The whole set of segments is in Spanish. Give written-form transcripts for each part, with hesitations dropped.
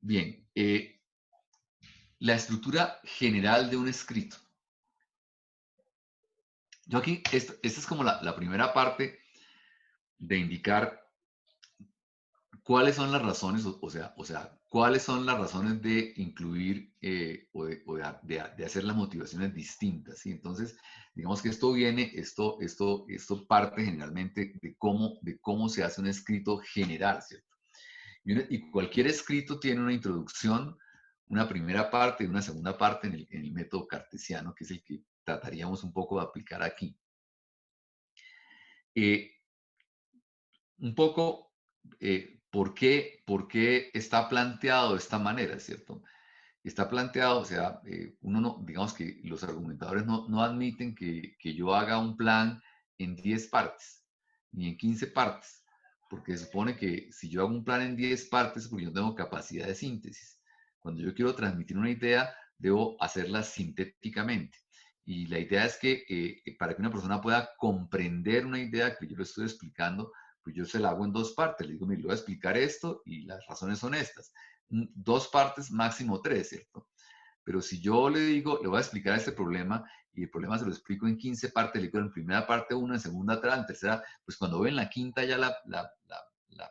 Bien, la estructura general de un escrito. Yo aquí, esta es como la primera parte de indicar cuáles son las razones, o sea, cuáles son las razones de incluir de hacer las motivaciones distintas, ¿sí? Entonces, digamos que esto parte generalmente de cómo se hace un escrito general, ¿cierto? Y cualquier escrito tiene una introducción, una primera parte y una segunda parte en el método cartesiano, que es el que trataríamos un poco de aplicar aquí. Eh, un poco por qué está planteado de esta manera, ¿cierto? Está planteado, o sea, uno no, digamos que los argumentadores no admiten que yo haga un plan en 10 partes, ni en 15 partes, porque se supone que si yo hago un plan en 10 partes, porque yo no tengo capacidad de síntesis. Cuando yo quiero transmitir una idea, debo hacerla sintéticamente. Y la idea es que para que una persona pueda comprender una idea que yo le estoy explicando, pues yo se la hago en 2 partes. Le digo, mire, le voy a explicar esto y las razones son estas. 2 partes, máximo 3, ¿cierto? Pero si yo le digo, le voy a explicar este problema y el problema se lo explico en 15 partes, le digo en primera parte una, en segunda otra, en tercera, pues cuando voy en la quinta ya la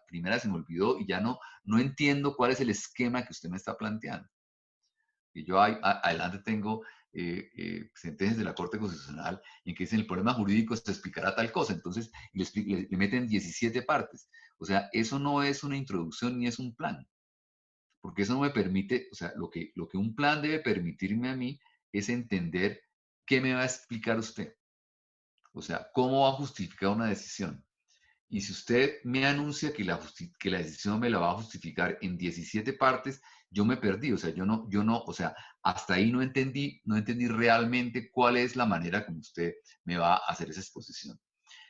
primera se me olvidó y ya no entiendo cuál es el esquema que usted me está planteando. Y yo adelante tengo sentencias de la Corte Constitucional en que dicen el problema jurídico se explicará tal cosa, entonces le meten 17 partes. O sea, eso no es una introducción ni es un plan, porque eso no me permite, o sea, lo que un plan debe permitirme a mí es entender qué me va a explicar usted, o sea, cómo va a justificar una decisión. Y si usted me anuncia que la decisión me la va a justificar en 17 partes, yo me perdí, o sea, yo no, o sea, hasta ahí no entendí realmente cuál es la manera como usted me va a hacer esa exposición.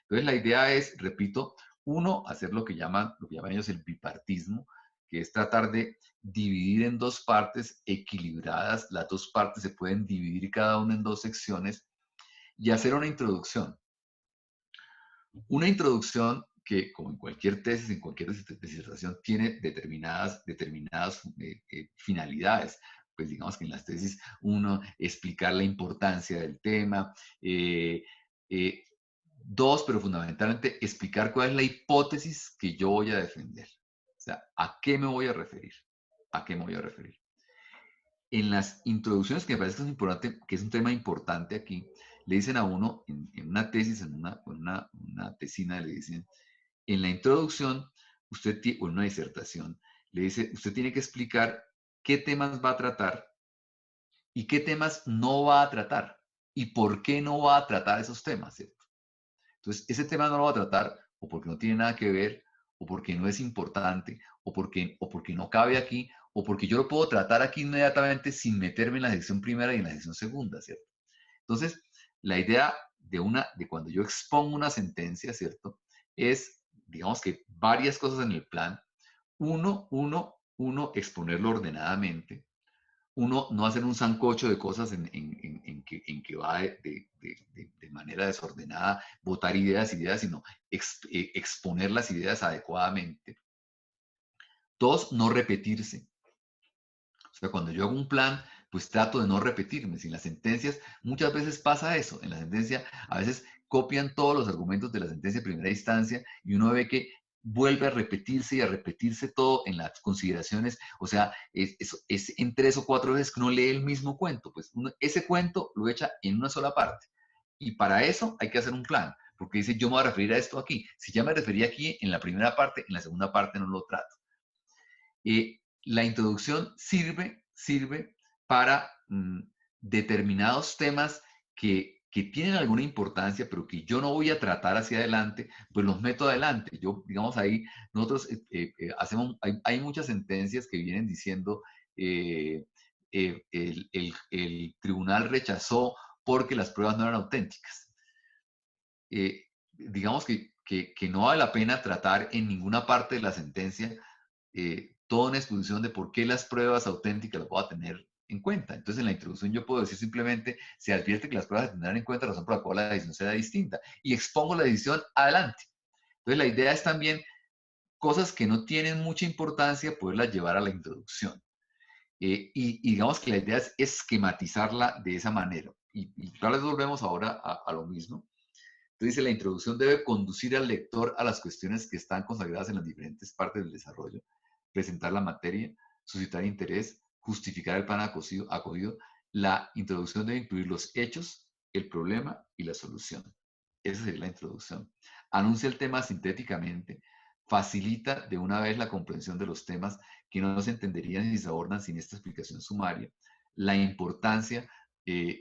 Entonces, la idea es, repito, uno, hacer lo que llaman ellos el bipartismo, que es tratar de dividir en 2 partes equilibradas. Las 2 partes se pueden dividir cada una en 2 secciones y hacer una introducción. Una introducción que, como en cualquier tesis, en cualquier disertación, tiene determinadas finalidades. Pues digamos que en las tesis uno explicar la importancia del tema, eh, eh, 2, pero fundamentalmente explicar cuál es la hipótesis que yo voy a defender. O sea, ¿a qué me voy a referir? ¿A qué me voy a referir? En las introducciones, que me parece que es importante, que es un tema importante aquí, le dicen a uno, en una tesis, en una tesina, le dicen, en la introducción, o en una disertación, le dice, usted tiene que explicar qué temas va a tratar y qué temas no va a tratar y por qué no va a tratar esos temas, ¿cierto? Entonces, ese tema no lo va a tratar o porque no tiene nada que ver, o porque no es importante, o porque no cabe aquí, o porque yo lo puedo tratar aquí inmediatamente sin meterme en la sección primera y en la sección segunda, ¿cierto? Entonces, la idea de cuando yo expongo una sentencia, ¿cierto? Es, digamos que varias cosas en el plan. Uno, exponerlo ordenadamente, uno no hacer un sancocho de cosas en que va de manera desordenada, botar ideas, sino exponer las ideas adecuadamente. 2, no repetirse. O sea, cuando yo hago un plan, pues trato de no repetirme. Si en las sentencias, muchas veces pasa eso. En la sentencia, a veces copian todos los argumentos de la sentencia de primera instancia y uno ve que vuelve a repetirse y a repetirse todo en las consideraciones. O sea, es en 3 o 4 veces que uno lee el mismo cuento. Pues ese cuento lo echa en una sola parte. Y para eso hay que hacer un plan. Porque dice, yo me voy a referir a esto aquí. Si ya me referí aquí en la primera parte, en la segunda parte no lo trato. La introducción sirve para determinados temas que tienen alguna importancia, pero que yo no voy a tratar hacia adelante, pues los meto adelante. Yo, digamos, ahí nosotros hay muchas sentencias que vienen diciendo el tribunal rechazó porque las pruebas no eran auténticas. Digamos que no vale la pena tratar en ninguna parte de la sentencia toda una exposición de por qué las pruebas auténticas las voy a tener en cuenta. Entonces, en la introducción yo puedo decir simplemente, se advierte que las pruebas se tendrán en cuenta, la razón por la cual la decisión será distinta, y expongo la decisión adelante. Entonces, la idea es también cosas que no tienen mucha importancia, poderlas llevar a la introducción. y digamos que la idea es esquematizarla de esa manera. Y tal vez volvemos ahora a lo mismo. Entonces dice, la introducción debe conducir al lector a las cuestiones que están consagradas en las diferentes partes del desarrollo, presentar la materia, suscitar interés, justificar el plan acogido. La introducción debe incluir los hechos, el problema y la solución. Esa sería la introducción. Anuncia el tema sintéticamente, facilita de una vez la comprensión de los temas que no se entenderían ni se abordan sin esta explicación sumaria. La importancia,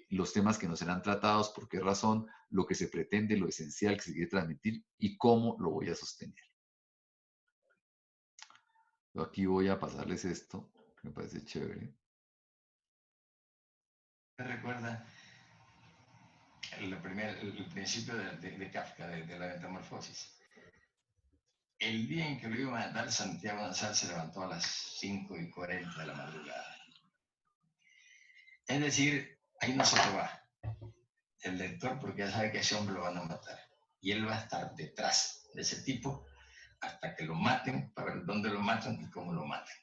los temas que no serán tratados, por qué razón, lo que se pretende, lo esencial que se quiere transmitir y cómo lo voy a sostener. Yo aquí voy a pasarles esto, que me parece chévere. ¿Te recuerda el principio de Kafka, de la metamorfosis? El día en que lo iba a matar, Santiago González se levantó a las 5:40 de la madrugada. Es decir, ahí no se te va el lector porque ya sabe que ese hombre lo van a matar. Y él va a estar detrás de ese tipo hasta que lo maten, para ver dónde lo matan y cómo lo matan.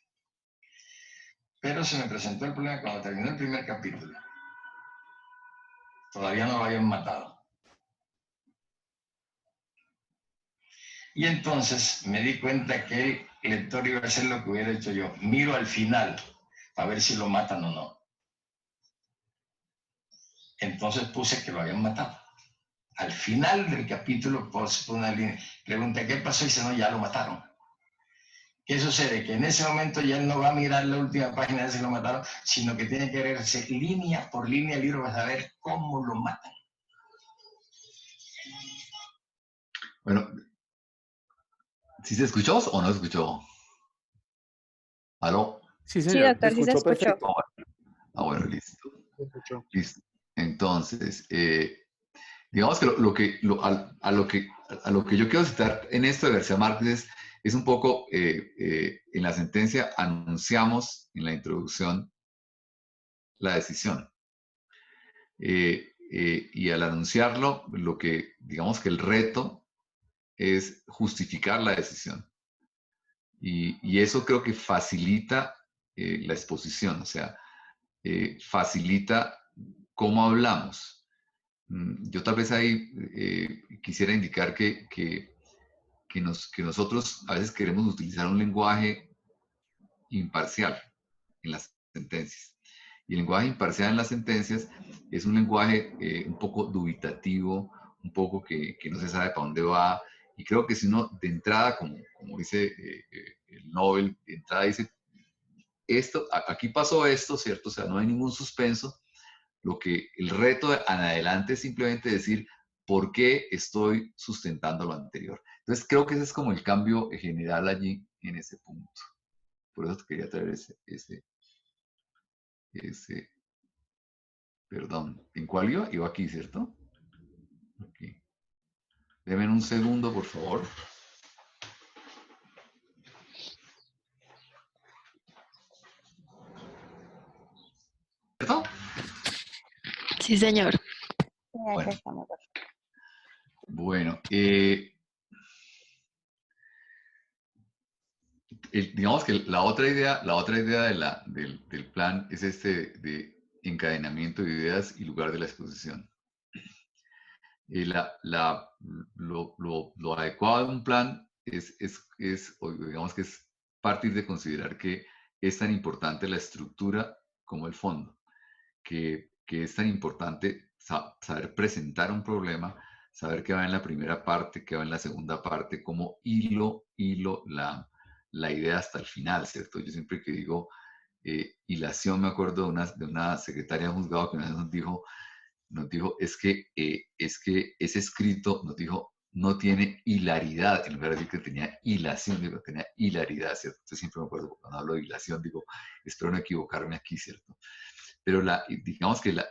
Pero se me presentó el problema cuando terminó el primer capítulo. Todavía no lo habían matado. Y entonces me di cuenta que el lector iba a hacer lo que hubiera hecho yo. Miro al final para ver si lo matan o no. Entonces puse que lo habían matado. Al final del capítulo puse una línea. Pregunté, ¿qué pasó? Y dice, no, ya lo mataron. ¿Qué sucede? Que en ese momento ya él no va a mirar la última página de si lo mataron, sino que tiene que verse línea por línea el libro para saber cómo lo matan. Bueno, ¿sí se escuchó o no se escuchó? ¿Aló? Sí, Sí, señor, doctor, sí se escuchó. perfecto. Bueno, listo. Se escuchó. Listo. Entonces, digamos que a lo que yo quiero citar en esto de García Márquez es un poco, en la sentencia anunciamos en la introducción la decisión. Y al anunciarlo, digamos que el reto es justificar la decisión. Y eso creo que facilita la exposición, o sea, facilita cómo hablamos. Yo tal vez ahí quisiera indicar que nosotros a veces queremos utilizar un lenguaje imparcial en las sentencias. Y el lenguaje imparcial en las sentencias es un lenguaje un poco dubitativo, un poco que no se sabe para dónde va. Y creo que si uno de entrada, como dice el Nobel, de entrada dice, aquí pasó esto, ¿cierto? O sea, no hay ningún suspenso. El reto en adelante es simplemente decir, ¿por qué estoy sustentando lo anterior? Entonces creo que ese es como el cambio general allí en ese punto. Por eso te quería traer perdón, ¿en cuál iba? Iba aquí, ¿cierto? Aquí. Denme un segundo, por favor. ¿Cierto? Sí, señor. Sí, acá Bueno. estamos. Bueno, digamos que la otra idea del plan es de encadenamiento de ideas y lugar de la exposición. Lo adecuado de un plan digamos que es partir de considerar que es tan importante la estructura como el fondo, que es tan importante saber presentar un problema, saber qué va en la primera parte, qué va en la segunda parte, cómo hilo la idea hasta el final, ¿cierto? Yo siempre que digo hilación, me acuerdo de una secretaria de juzgado que una vez nos dijo es que ese escrito, nos dijo, no tiene hilaridad, en lugar de decir que tenía hilación, digo, tenía hilaridad, ¿cierto? Entonces siempre me acuerdo cuando hablo de hilación, digo, espero no equivocarme aquí, ¿cierto? Pero digamos que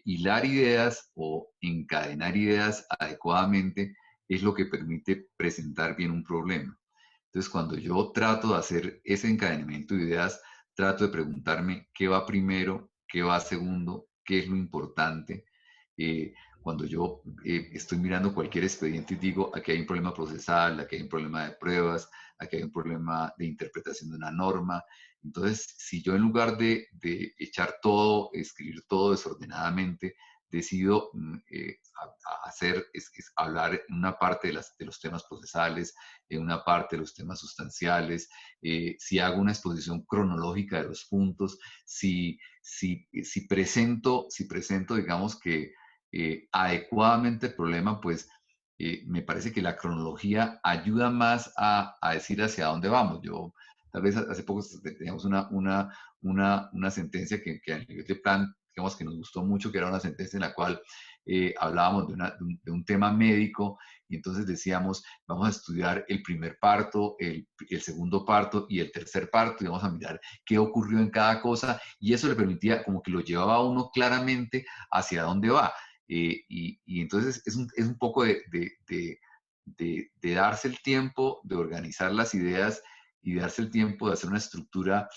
hilar ideas o encadenar ideas adecuadamente es lo que permite presentar bien un problema. Entonces, cuando yo trato de hacer ese encadenamiento de ideas, trato de preguntarme qué va primero, qué va segundo, qué es lo importante. Cuando yo estoy mirando cualquier expediente y digo, aquí hay un problema procesal, aquí hay un problema de pruebas, aquí hay un problema de interpretación de una norma. Entonces, si yo en lugar de echar todo, escribir todo desordenadamente, decido hacer, hablar en una parte de los temas procesales, en una parte de los temas sustanciales, si hago una exposición cronológica de los puntos, si presento, digamos que adecuadamente el problema, pues me parece que la cronología ayuda más a decir hacia dónde vamos. Yo, tal vez hace poco teníamos una sentencia que a nivel de plan, digamos que nos gustó mucho, que era una sentencia en la cual hablábamos de un tema médico y entonces decíamos, vamos a estudiar el primer parto, el segundo parto y el tercer parto y vamos a mirar qué ocurrió en cada cosa y eso le permitía, como que lo llevaba a uno claramente hacia dónde va. Y entonces es un poco de darse el tiempo, de organizar las ideas y darse el tiempo de hacer una estructura,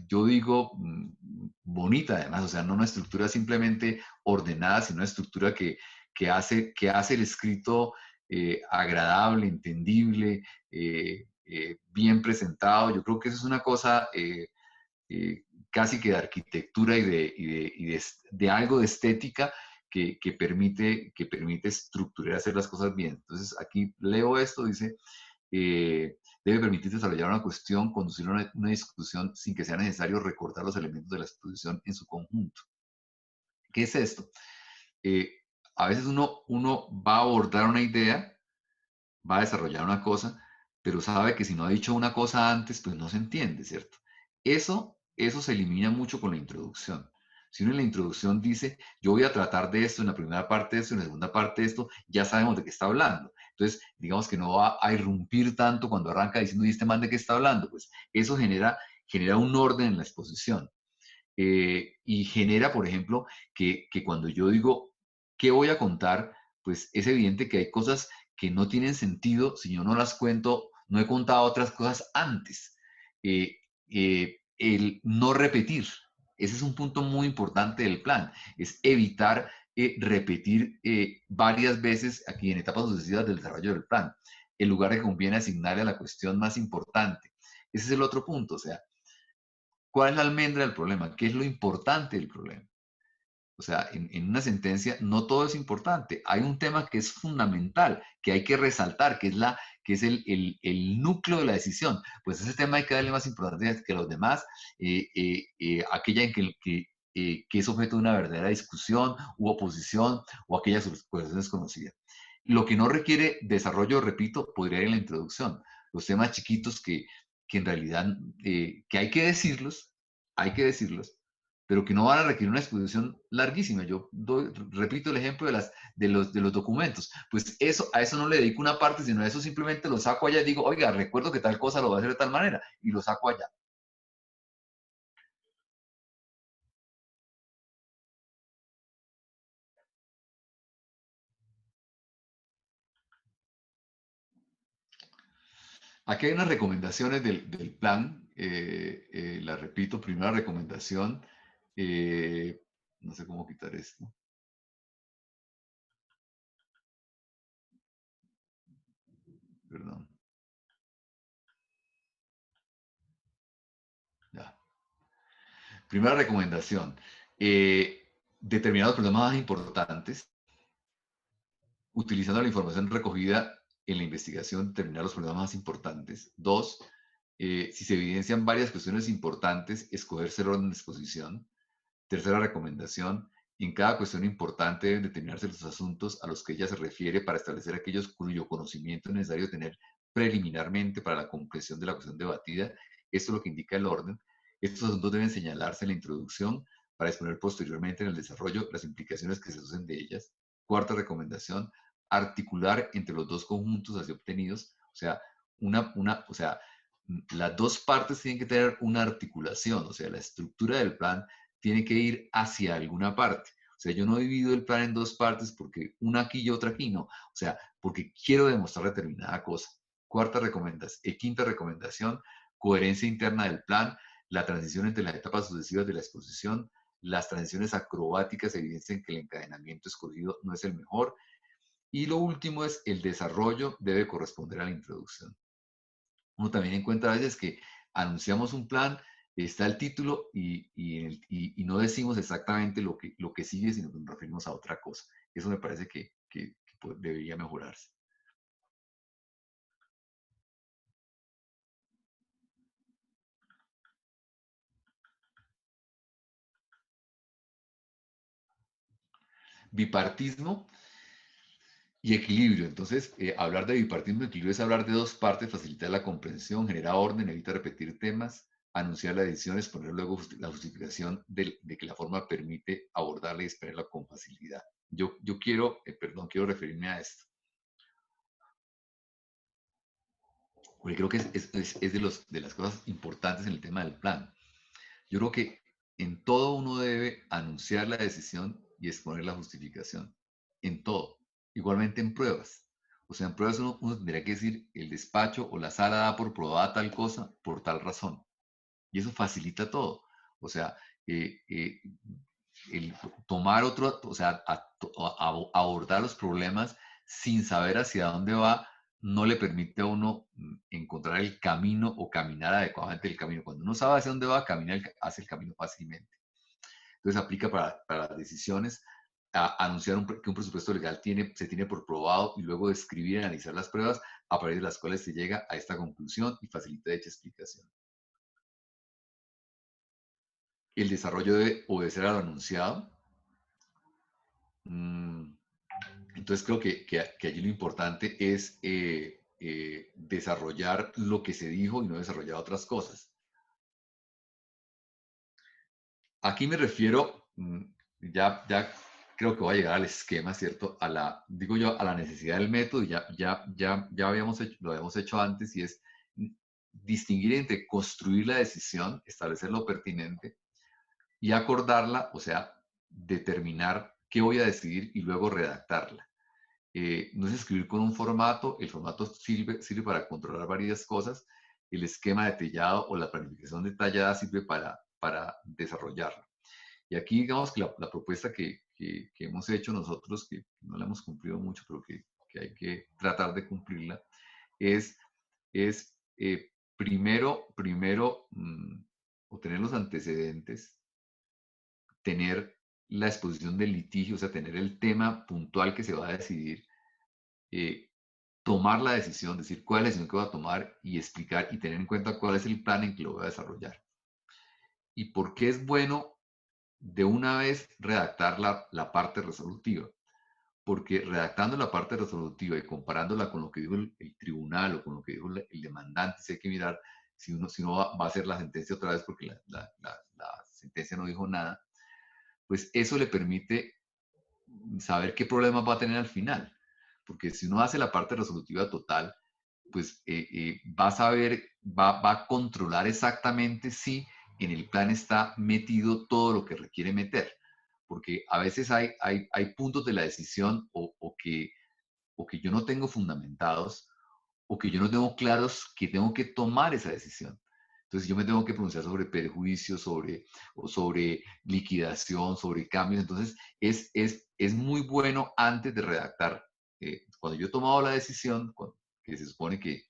yo digo, bonita además, o sea, no una estructura simplemente ordenada, sino una estructura que hace el escrito agradable, entendible, bien presentado. Yo creo que eso es una cosa casi que de arquitectura de algo de estética que permite estructurar, hacer las cosas bien. Entonces, aquí leo esto, dice, debe permitir desarrollar una cuestión, conducir una discusión sin que sea necesario recordar los elementos de la exposición en su conjunto. ¿Qué es esto? Eh, a veces uno va a abordar una idea, va a desarrollar una cosa, pero sabe que si no ha dicho una cosa antes, pues no se entiende, ¿cierto? Eso se elimina mucho con la introducción. Si uno en la introducción dice, yo voy a tratar de esto, en la primera parte de esto, en la segunda parte de esto, ya sabemos de qué está hablando. Entonces, digamos que no va a irrumpir tanto cuando arranca diciendo, ¿y este man de qué está hablando? Pues eso genera un orden en la exposición. Y genera, por ejemplo, que cuando yo digo, ¿qué voy a contar? Pues es evidente que hay cosas que no tienen sentido si yo no las cuento, no he contado otras cosas antes. El no repetir, ese es un punto muy importante del plan, es evitar repetir varias veces aquí en etapas sucesivas del desarrollo del plan, en lugar de que conviene asignarle a la cuestión más importante. Ese es el otro punto, o sea, ¿cuál es la almendra del problema? ¿Qué es lo importante del problema? O sea, en una sentencia no todo es importante. Hay un tema que es fundamental, que hay que resaltar, que es el núcleo de la decisión. Pues ese tema hay que darle más importancia que los demás, aquella en que es objeto de una verdadera discusión u oposición o aquella cuestión desconocida. Lo que no requiere desarrollo, repito, podría ir en la introducción. Los temas chiquitos que en realidad que hay que decirlos, pero que no van a requerir una exposición larguísima. Repito el ejemplo de los documentos. Pues a eso no le dedico una parte, sino a eso simplemente lo saco allá y digo, oiga, recuerdo que tal cosa lo voy a hacer de tal manera, y lo saco allá. Aquí hay unas recomendaciones del plan. Las repito, primera recomendación. No sé cómo quitar esto. Perdón. Ya. Primera recomendación. Determinados problemas más importantes, utilizando la información recogida en la investigación, determinar los problemas más importantes. Dos, si se evidencian varias cuestiones importantes, escogerse el orden de exposición. Tercera recomendación, en cada cuestión importante deben determinarse los asuntos a los que ella se refiere para establecer aquellos cuyo conocimiento es necesario tener preliminarmente para la comprensión de la cuestión debatida. Esto es lo que indica el orden. Estos asuntos deben señalarse en la introducción para exponer posteriormente en el desarrollo las implicaciones que se asocian de ellas. Cuarta recomendación, articular entre los dos conjuntos así obtenidos, o sea, o sea, las dos partes tienen que tener una articulación, o sea, la estructura del plan tiene que ir hacia alguna parte. O sea, yo no divido el plan en dos partes porque una aquí y otra aquí, no. O sea, porque quiero demostrar determinada cosa. Quinta recomendación, coherencia interna del plan, la transición entre las etapas sucesivas de la exposición, las transiciones acrobáticas evidencian que el encadenamiento escogido no es el mejor. Y lo último es el desarrollo debe corresponder a la introducción. Uno también encuentra a veces que anunciamos un plan, está el título y no decimos exactamente lo que sigue, sino que nos referimos a otra cosa. Eso me parece que debería mejorarse. Bipartismo y equilibrio. Entonces, hablar de bipartismo y equilibrio es hablar de dos partes, facilitar la comprensión, generar orden, evita repetir temas, anunciar las decisiones, poner luego la justificación de que la forma permite abordarla y exponerla con facilidad. Yo quiero, perdón, quiero referirme a esto, porque creo que es de las cosas importantes en el tema del plan. Yo creo que en todo uno debe anunciar la decisión y exponer la justificación. En todo. Igualmente en pruebas. O sea, en pruebas uno tendría que decir el despacho o la sala da por probada tal cosa por tal razón. Y eso facilita todo. O sea, el tomar otro, o sea, abordar los problemas sin saber hacia dónde va, no le permite a uno encontrar el camino o caminar adecuadamente el camino. Cuando uno sabe hacia dónde va, hace el camino fácilmente. Entonces aplica para las decisiones, anunciar que un presupuesto legal se tiene por probado y luego describir y analizar las pruebas a partir de las cuales se llega a esta conclusión y facilita dicha explicación. El desarrollo debe obedecer a lo anunciado. Entonces creo que allí lo importante es desarrollar lo que se dijo y no desarrollar otras cosas. Aquí me refiero, ya creo que voy a llegar al esquema, ¿cierto? Digo yo, a la necesidad del método, y ya lo habíamos hecho antes, y es distinguir entre construir la decisión, establecer lo pertinente, y acordarla, o sea, determinar qué voy a decidir y luego redactarla. No es escribir con un formato, el formato sirve para controlar varias cosas, el esquema detallado o la planificación detallada sirve para desarrollarlo. Y aquí digamos que la propuesta que hemos hecho nosotros, que no la hemos cumplido mucho, pero que hay que tratar de cumplirla, es primero obtener los antecedentes, tener la exposición del litigio, o sea, tener el tema puntual que se va a decidir, tomar la decisión, decir cuál es la decisión que voy a tomar y explicar y tener en cuenta cuál es el plan en que lo voy a desarrollar. Y por qué es bueno de una vez redactar la parte resolutiva. Porque redactando la parte resolutiva y comparándola con lo que dijo el tribunal o con lo que dijo el demandante, si hay que mirar si uno va a hacer la sentencia otra vez porque la sentencia no dijo nada, pues eso le permite saber qué problemas va a tener al final. Porque si uno hace la parte resolutiva total, pues va a saber, va a controlar exactamente si en el plan está metido todo lo que requiere meter. Porque a veces hay puntos de la decisión o que yo no tengo fundamentados o que yo no tengo claros que tengo que tomar esa decisión. Entonces yo me tengo que pronunciar sobre perjuicios, sobre liquidación, sobre cambios. Entonces es muy bueno antes de redactar. Cuando yo he tomado la decisión, que se supone que,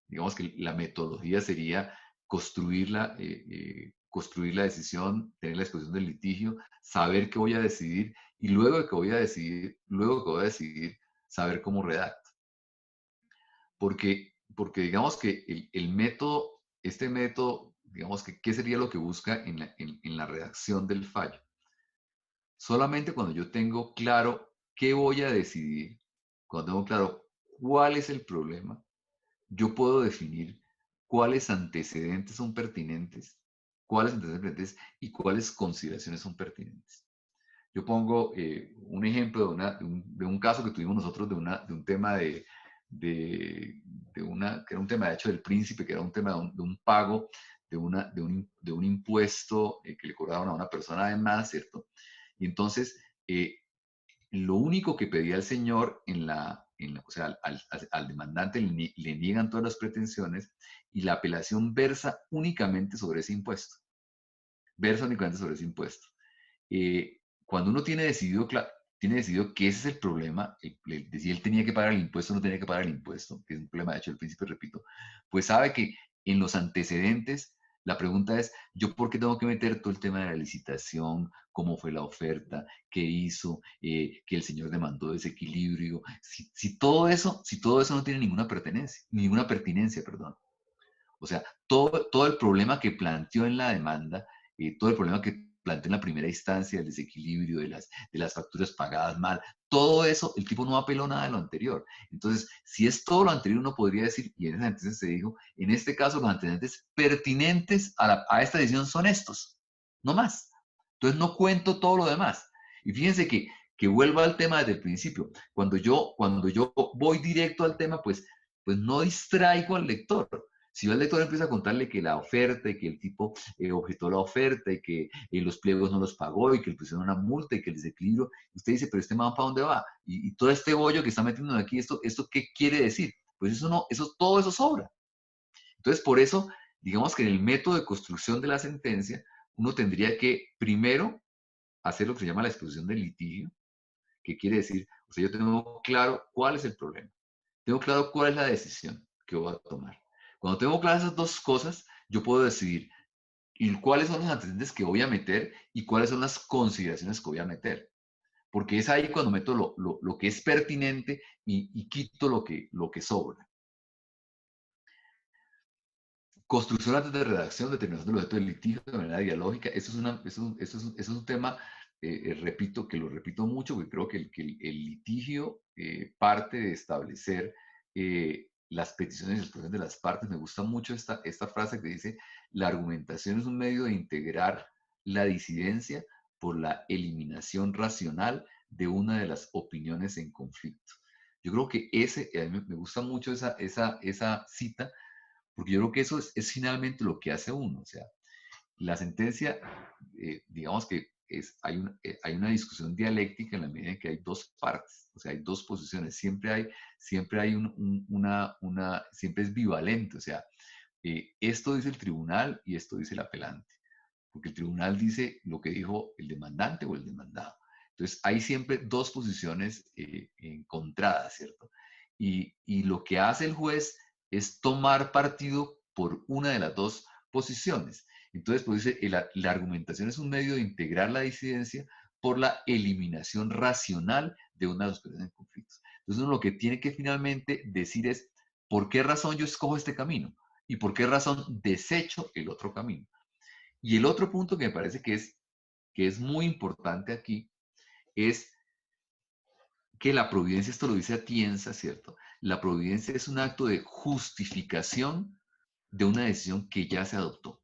digamos que la metodología sería construir la decisión, tener la exposición del litigio, saber qué voy a decidir y luego de que voy a decidir, saber cómo redacto. Porque digamos que el método, este método, digamos que, ¿qué sería lo que busca en la redacción del fallo? Solamente cuando yo tengo claro qué voy a decidir, cuando tengo claro cuál es el problema, yo puedo definir cuáles antecedentes son pertinentes, y cuáles consideraciones son pertinentes. Yo pongo un ejemplo de un caso que tuvimos nosotros de un tema que era un tema de hecho del príncipe, que era un tema de un pago, de un impuesto que le cobraban a una persona además, ¿cierto? Y entonces, lo único que pedía el señor o sea, al demandante le niegan todas las pretensiones y la apelación versa únicamente sobre ese impuesto. Versa únicamente sobre ese impuesto. Cuando uno tiene decidido, tiene decidido que ese es el problema, de si él tenía que pagar el impuesto o no tenía que pagar el impuesto, que es un problema de hecho del principio, repito, pues sabe que en los antecedentes la pregunta es, ¿yo por qué tengo que meter todo el tema de la licitación, cómo fue la oferta, qué hizo, que el señor demandó desequilibrio? Si todo eso no tiene ninguna pertinencia, perdón. O sea, todo el problema que planteó en la demanda, todo el problema que planteó en la primera instancia, el desequilibrio de las facturas pagadas mal, todo eso, el tipo no apeló nada de lo anterior. Entonces, si es todo lo anterior, uno podría decir, y en ese antecedente se dijo, en este caso los antecedentes pertinentes a esta decisión son estos, no más. Entonces, no cuento todo lo demás. Y fíjense que vuelvo al tema desde el principio. Cuando yo voy directo al tema, pues no distraigo al lector. Si yo al lector empieza a contarle que la oferta y que el tipo objetó la oferta y que los pliegos no los pagó y que le pusieron una multa y que el desequilibrio, usted dice, pero este man, ¿para dónde va? Y todo este bollo que está metiendo aquí, ¿esto qué quiere decir? Pues eso no, todo eso sobra. Entonces, por eso, digamos que en el método de construcción de la sentencia, uno tendría que primero hacer lo que se llama la exposición del litigio, que quiere decir, o sea, yo tengo claro cuál es el problema, tengo claro cuál es la decisión que voy a tomar. Cuando tengo claras esas dos cosas, yo puedo decidir cuáles son los antecedentes que voy a meter y cuáles son las consideraciones que voy a meter. Porque es ahí cuando meto lo que es pertinente y quito lo que sobra. Construcción antes de redacción, determinación del objeto del litigio de manera dialógica. Eso es un tema, repito, que lo repito mucho, porque creo que el litigio parte de establecer las peticiones y expresiones de las partes. Me gusta mucho esta frase que dice, la argumentación es un medio de integrar la disidencia por la eliminación racional de una de las opiniones en conflicto. Yo creo que a mí me gusta mucho esa cita, porque yo creo que eso es finalmente lo que hace uno. O sea, la sentencia, digamos que hay una discusión dialéctica en la medida en que hay dos partes, o sea, hay dos posiciones, siempre hay siempre es bivalente, o sea, esto dice el tribunal y esto dice el apelante, porque el tribunal dice lo que dijo el demandante o el demandado. Entonces, hay siempre dos posiciones encontradas, ¿cierto? Y lo que hace el juez es tomar partido por una de las dos posiciones. Entonces, pues dice, la argumentación es un medio de integrar la disidencia por la eliminación racional de una de las personas en conflictos. Entonces, uno lo que tiene que finalmente decir es, ¿por qué razón yo escojo este camino? ¿Y por qué razón desecho el otro camino? Y el otro punto que me parece que es muy importante aquí es que la providencia, esto lo dice Atienza, ¿cierto? La providencia es un acto de justificación de una decisión que ya se adoptó.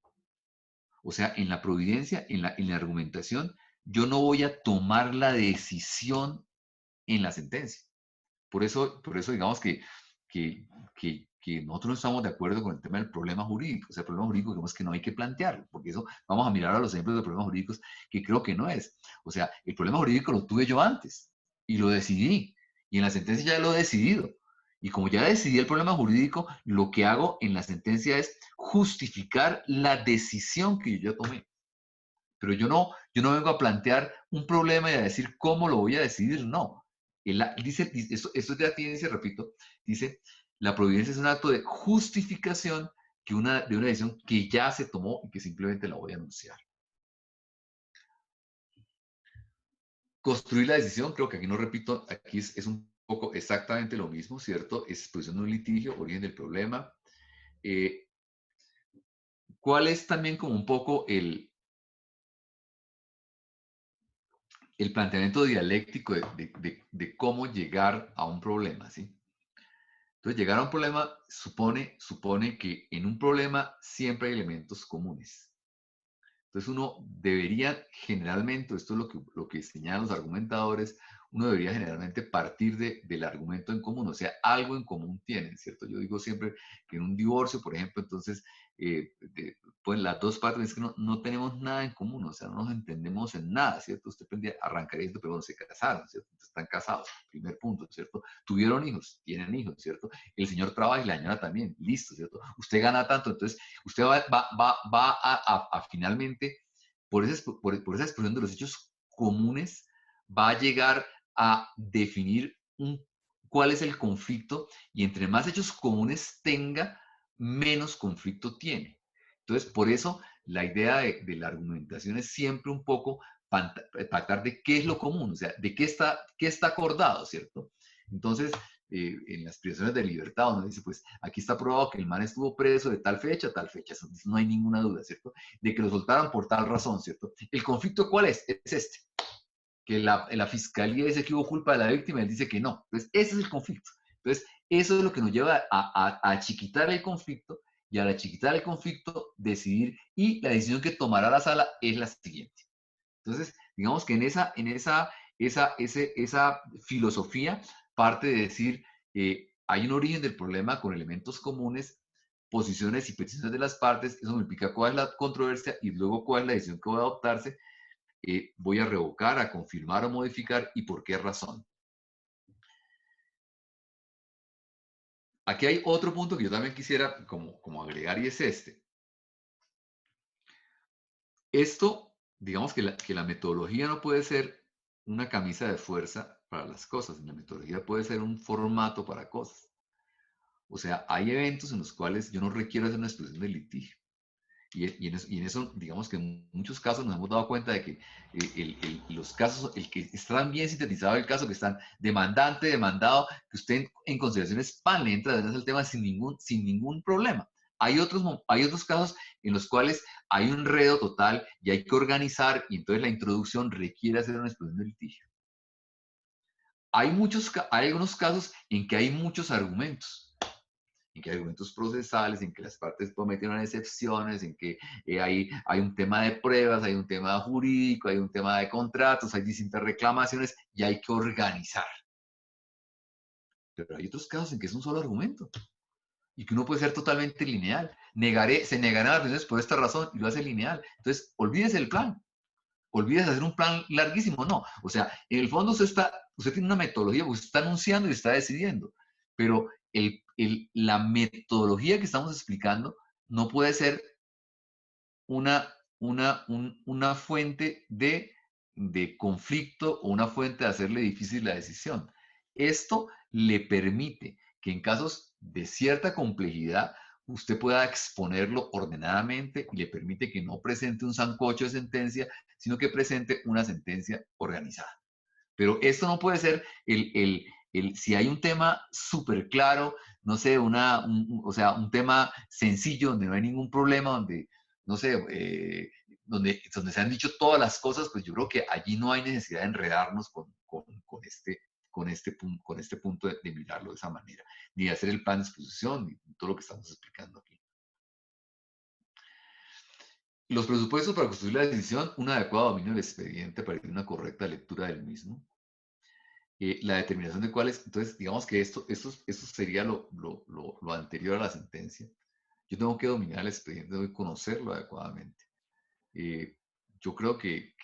O sea, en la providencia, en la argumentación, yo no voy a tomar la decisión en la sentencia. Por eso digamos que, que nosotros no estamos de acuerdo con el tema del problema jurídico. O sea, el problema jurídico digamos que no hay que plantearlo, porque eso vamos a mirar a los ejemplos de problemas jurídicos que creo que no es. O sea, el problema jurídico lo tuve yo antes y lo decidí. Y en la sentencia ya lo he decidido. Y como ya decidí el problema jurídico, lo que hago en la sentencia es justificar la decisión que yo ya tomé. Pero yo no vengo a plantear un problema y a decir cómo lo voy a decidir, no. Dice, esto ya tiene, repito, dice, la providencia es un acto de justificación de una decisión que ya se tomó y que simplemente la voy a anunciar. Construir la decisión, creo que aquí no repito, aquí es un poco exactamente lo mismo, ¿cierto? Es exposición de un litigio, origen del problema. ¿Cuál es también como un poco el planteamiento dialéctico de cómo llegar a un problema, ¿sí? Entonces, llegar a un problema supone que en un problema siempre hay elementos comunes. Entonces, uno debería generalmente, esto es lo que señalan los argumentadores, uno debería generalmente partir del argumento en común, o sea, algo en común tienen, ¿cierto? Yo digo siempre que en un divorcio, por ejemplo, entonces, pues las dos partes es que no tenemos nada en común, o sea, no nos entendemos en nada, ¿cierto? Usted arrancaría esto, pero bueno, se casaron, ¿cierto? Están casados, primer punto, ¿cierto? Tuvieron hijos, tienen hijos, ¿cierto? El señor trabaja y la señora también, listo, ¿cierto? Usted gana tanto, entonces usted va a finalmente, por esa expresión de los hechos comunes, va a llegar a definir cuál es el conflicto, y entre más hechos comunes tenga, menos conflicto tiene. Entonces, por eso la idea de la argumentación es siempre un poco pactar de qué es lo común, o sea, de qué está acordado, ¿cierto? Entonces, en las privaciones de libertad, uno dice, pues aquí está probado que el man estuvo preso de tal fecha a tal fecha, eso no hay ninguna duda, ¿cierto? De que lo soltaran por tal razón, ¿cierto? ¿El conflicto cuál es? Es este, que la fiscalía dice que hubo culpa de la víctima y él dice que no. Entonces, ese es el conflicto. Entonces, eso es lo que nos lleva a chiquitar el conflicto, y al achiquitar el conflicto, decidir, y la decisión que tomará la sala es la siguiente. Entonces, digamos que en esa filosofía parte de decir, hay un origen del problema con elementos comunes, posiciones y peticiones de las partes, eso me implica cuál es la controversia y luego cuál es la decisión que va a adoptarse, voy a revocar, a confirmar o modificar, y por qué razón. Aquí hay otro punto que yo también quisiera como agregar, y es este. Esto, digamos que la metodología no puede ser una camisa de fuerza para las cosas, la metodología puede ser un formato para cosas. O sea, hay eventos en los cuales yo no requiero hacer una expresión de litigio. Y en eso, digamos que en muchos casos nos hemos dado cuenta de que los casos, el que están bien sintetizado el caso, que están demandante, demandado, que usted en consideraciones PAN le entra en el tema sin ningún problema. Hay otros casos en los cuales hay un enredo total y hay que organizar, y entonces la introducción requiere hacer una expresión de litigio. Hay algunos casos en que hay muchos argumentos, en que hay argumentos procesales, en que las partes cometieron excepciones, en que hay un tema de pruebas, hay un tema jurídico, hay un tema de contratos, hay distintas reclamaciones y hay que organizar. Pero hay otros casos en que es un solo argumento y que uno puede ser totalmente lineal. Se negarán las reuniones por esta razón y lo hace lineal. Entonces, olvídese el plan. Olvídese hacer un plan larguísimo. No. O sea, en el fondo usted tiene una metodología, usted está anunciando y está decidiendo. Pero la metodología que estamos explicando no puede ser una fuente de conflicto o una fuente de hacerle difícil la decisión. Esto le permite que en casos de cierta complejidad usted pueda exponerlo ordenadamente, y le permite que no presente un sancocho de sentencia, sino que presente una sentencia organizada. Pero esto no puede ser si hay un tema súper claro, no sé, o sea, un tema sencillo donde no hay ningún problema, donde, no sé, donde se han dicho todas las cosas, pues yo creo que allí no hay necesidad de enredarnos con este punto de mirarlo de esa manera, ni de hacer el plan de exposición, ni todo lo que estamos explicando aquí. Los presupuestos para construir la decisión, un adecuado dominio del expediente para una correcta lectura del mismo. La determinación de cuáles, entonces digamos que esto sería lo anterior a la sentencia. Yo tengo que dominar el expediente, tengo que conocerlo adecuadamente. Yo creo que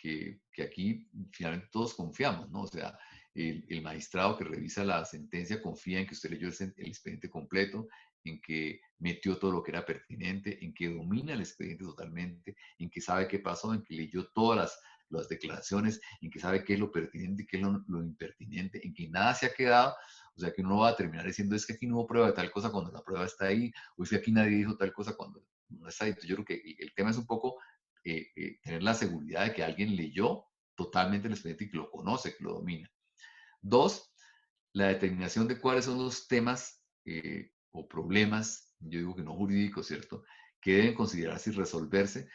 aquí finalmente todos confiamos, ¿no? O sea, el magistrado que revisa la sentencia confía en que usted leyó el expediente completo, en que metió todo lo que era pertinente, en que domina el expediente totalmente, en que sabe qué pasó, en que leyó todas las declaraciones, en que sabe qué es lo pertinente y qué es lo impertinente, en que nada se ha quedado. O sea, que uno va a terminar diciendo, es que aquí no hubo prueba de tal cosa cuando la prueba está ahí, o es que aquí nadie dijo tal cosa cuando no está ahí. Entonces, yo creo que el tema es un poco tener la seguridad de que alguien leyó totalmente el expediente y que lo conoce, que lo domina. Dos, la determinación de cuáles son los temas o problemas, yo digo que no jurídicos, ¿cierto?, que deben considerarse y resolverse,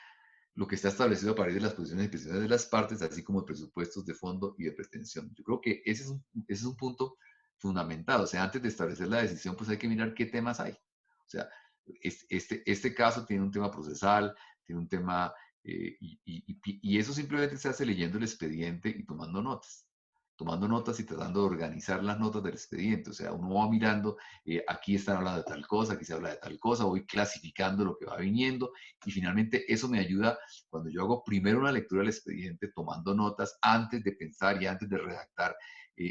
lo que está establecido a partir de las posiciones y peticiones de las partes, así como de presupuestos de fondo y de pretensión. Yo creo que ese es un punto fundamental. O sea, antes de establecer la decisión, pues hay que mirar qué temas hay. O sea, este caso tiene un tema procesal, tiene un tema, y eso simplemente se hace leyendo el expediente y tomando notas y tratando de organizar las notas del expediente. O sea, uno va mirando, aquí están hablando de tal cosa, aquí se habla de tal cosa, voy clasificando lo que va viniendo, y finalmente eso me ayuda cuando yo hago primero una lectura del expediente, tomando notas antes de pensar y antes de redactar.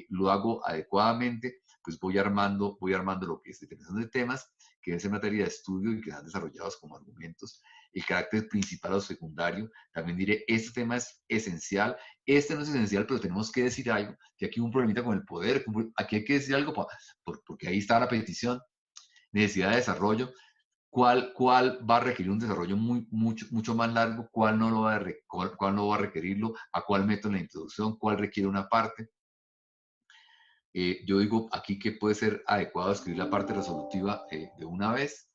Lo hago adecuadamente pues voy armando lo que es determinación de temas que deben ser materia de estudio y que sean desarrollados como argumentos. El carácter principal o secundario, también diré, este tema es esencial, este no es esencial, pero tenemos que decir algo, que aquí hay un problemita con el poder, aquí hay que decir algo, porque ahí está la petición, necesidad de desarrollo, cuál va a requerir un desarrollo mucho más largo, cuál no, cuál no va a requerirlo, a cuál meto en la introducción, cuál requiere una parte. Yo digo aquí que puede ser adecuado escribir la parte resolutiva de una vez.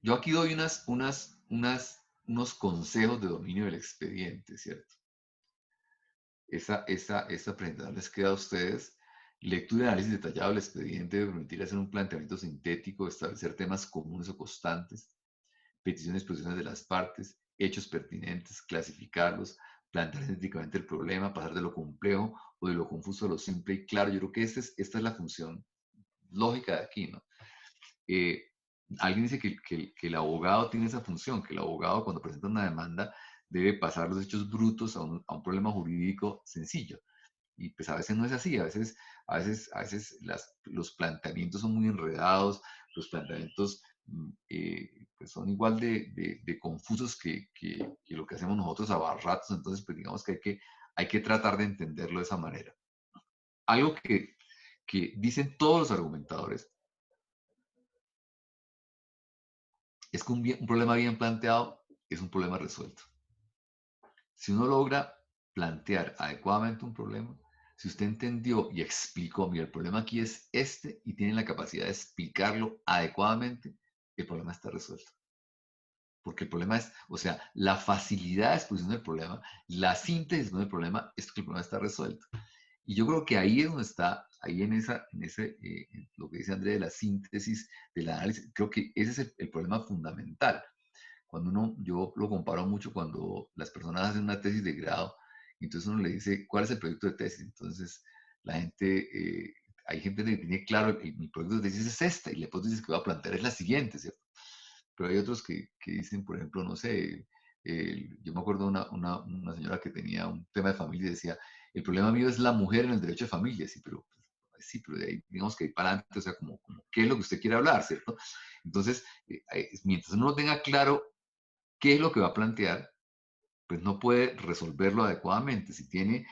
Yo aquí doy unos consejos de dominio del expediente, ¿cierto? Esa presentación les queda a ustedes. Lectura y análisis detallado del expediente debe permitir hacer un planteamiento sintético, establecer temas comunes o constantes, peticiones y posiciones de las partes, hechos pertinentes, clasificarlos, plantear sintéticamente el problema, pasar de lo complejo o de lo confuso a lo simple y claro. Yo creo que esta es la función lógica de aquí, ¿no? Alguien dice que el abogado tiene esa función, que el abogado cuando presenta una demanda debe pasar los hechos brutos a un problema jurídico sencillo. Y pues a veces no es así, a veces los planteamientos son muy enredados, los planteamientos pues son igual de confusos que lo que hacemos nosotros a ratos, entonces pues digamos que hay que tratar de entenderlo de esa manera. Algo que dicen todos los argumentadores es que un problema bien planteado es un problema resuelto. Si uno logra plantear adecuadamente un problema, si usted entendió y explicó, mira, el problema aquí es este y tiene la capacidad de explicarlo adecuadamente, el problema está resuelto. Porque el problema es, o sea, la facilidad de exposición del problema, la síntesis del problema es que el problema está resuelto. Y yo creo que ahí es donde está, ahí en lo que dice Andrés de la síntesis, del análisis, creo que ese es el problema fundamental. Yo lo comparo mucho cuando las personas hacen una tesis de grado, y entonces uno le dice, ¿cuál es el proyecto de tesis? Entonces, la gente, hay gente que tiene claro, mi proyecto de tesis es esta, y la hipótesis que voy a plantear es la siguiente, ¿cierto? Pero hay otros que dicen, por ejemplo, no sé, yo me acuerdo de una señora que tenía un tema de familia y decía, el problema mío es la mujer en el derecho de familia, sí, pero de ahí, digamos que hay para adelante, o sea, como, ¿qué es lo que usted quiere hablar, cierto? Entonces, mientras uno no tenga claro qué es lo que va a plantear, pues no puede resolverlo adecuadamente. Si tiene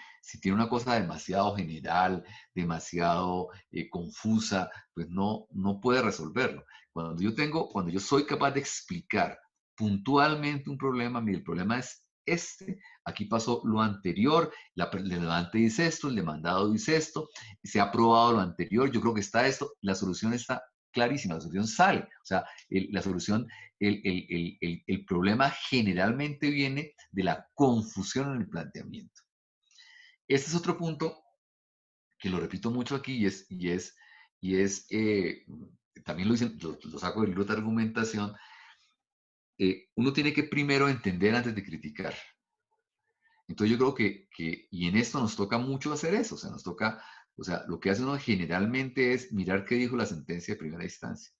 una cosa demasiado general, demasiado confusa, pues no puede resolverlo. Cuando yo soy capaz de explicar puntualmente un problema, mire, el problema es este, aquí pasó lo anterior, el demandante dice esto, el demandado dice esto, se ha aprobado lo anterior, yo creo que está esto, la solución está clarísima, la solución sale, o sea, la solución, el problema generalmente viene de la confusión en el planteamiento. Este es otro punto que lo repito mucho aquí también lo saco del libro de argumentación. Uno tiene que primero entender antes de criticar. Entonces yo creo y en esto nos toca mucho hacer eso, o sea, lo que hace uno generalmente es mirar qué dijo la sentencia de primera instancia.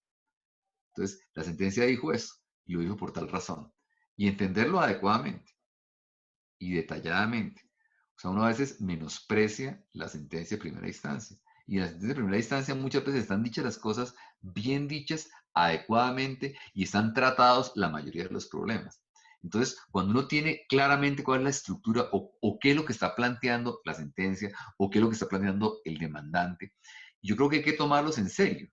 Entonces, la sentencia dijo eso, y lo dijo por tal razón, y entenderlo adecuadamente y detalladamente. O sea, uno a veces menosprecia la sentencia de primera instancia. Y en la sentencia de primera instancia muchas veces están dichas las cosas bien dichas, adecuadamente, y están tratados la mayoría de los problemas. Entonces, cuando uno tiene claramente cuál es la estructura o qué es lo que está planteando la sentencia o qué es lo que está planteando el demandante, yo creo que hay que tomarlos en serio.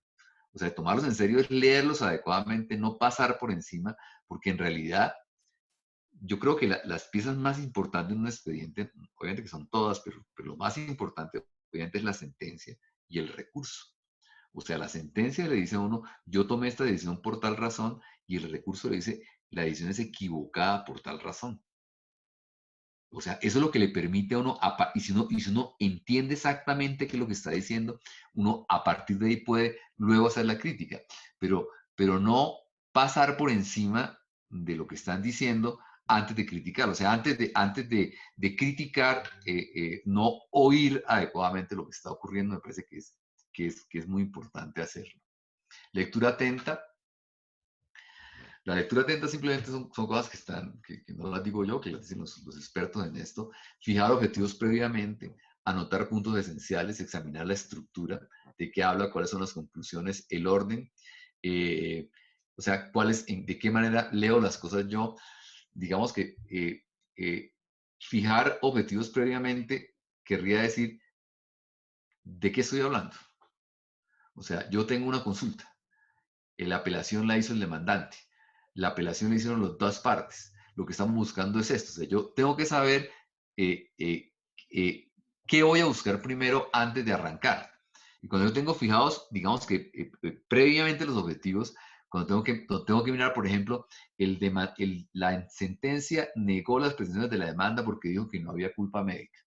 O sea, tomarlos en serio es leerlos adecuadamente, no pasar por encima, porque en realidad yo creo que las piezas más importantes de un expediente, obviamente que son todas, pero lo más importante, obviamente, es la sentencia y el recurso. O sea, la sentencia le dice a uno, yo tomé esta decisión por tal razón, y el recurso le dice, la decisión es equivocada por tal razón. O sea, eso es lo que le permite a uno, y si uno entiende exactamente qué es lo que está diciendo, uno a partir de ahí puede luego hacer la crítica, pero no pasar por encima de lo que están diciendo antes de criticar. O sea, antes de criticar, no oír adecuadamente lo que está ocurriendo, me parece que es muy importante hacerlo. Lectura atenta. La lectura atenta simplemente son cosas que no las digo yo, que las dicen los expertos en esto. Fijar objetivos previamente, anotar puntos esenciales, examinar la estructura, de qué habla, cuáles son las conclusiones, el orden, eh, o sea, de qué manera leo las cosas yo. Digamos que fijar objetivos previamente querría decir de qué estoy hablando. O sea, yo tengo una consulta, la apelación la hizo el demandante, la apelación la hicieron las dos partes. Lo que estamos buscando es esto. O sea, yo tengo que saber eh, eh, eh, qué voy a buscar primero antes de arrancar. Y cuando yo tengo fijados, digamos que previamente los objetivos, cuando tengo que mirar, por ejemplo, la sentencia negó las pretensiones de la demanda porque dijo que no había culpa médica.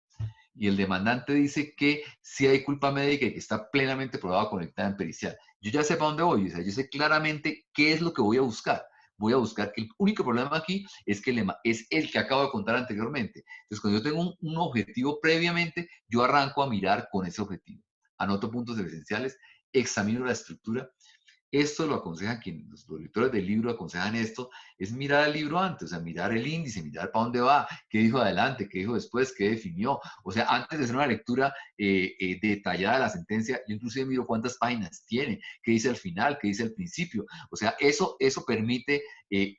Y el demandante dice que sí hay culpa médica y que está plenamente probada conectada en pericial. Yo ya sé para dónde voy, o sea, yo sé claramente qué es lo que voy a buscar. Voy a buscar que el único problema aquí es que es el que acabo de contar anteriormente. Entonces, cuando yo tengo un objetivo previamente, yo arranco a mirar con ese objetivo. Anoto puntos esenciales, examino la estructura. Esto lo aconsejan quienes, los lectores del libro aconsejan esto, es mirar el libro antes, o sea, mirar el índice, mirar para dónde va, qué dijo adelante, qué dijo después, qué definió. O sea, antes de hacer una lectura detallada de la sentencia, yo inclusive miro cuántas páginas tiene, qué dice al final, qué dice al principio. O sea, eso permite